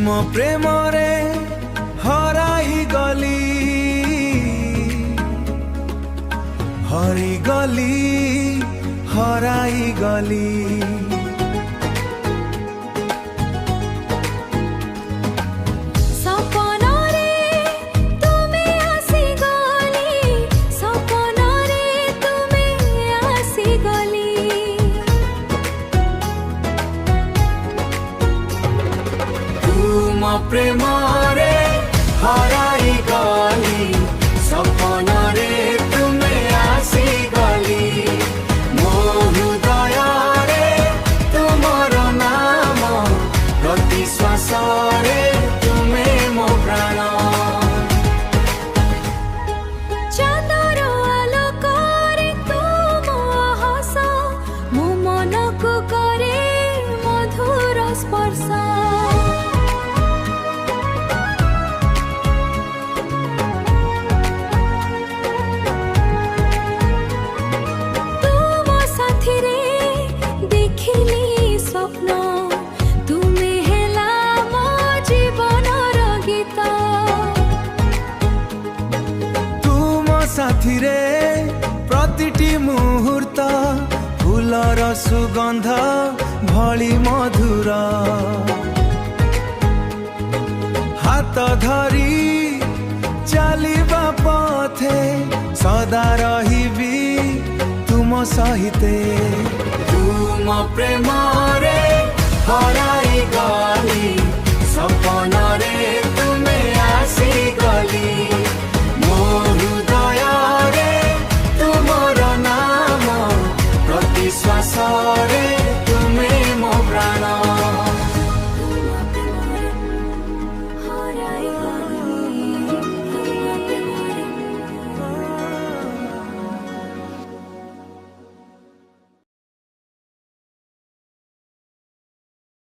ମୋ ପ୍ରେମରେ ହରାଇ ଗଲି ହରାଇ ଗଲି प्रेमरे हराई गली सपनरे तुमे आसी गली मो हृदय तुमर नाम प्रति श्वासरे तुमे मो प्राण चाँदर आलोकरे तुम हस मो मनकु करे मधुर स्पर्श साथी रे प्रतिटी मुहूर्त फूलर सुगंध भली मधुर हाथ धरी चलिबा पथे सदा रहिबी तुम सहिते तुम प्रेम रे हराई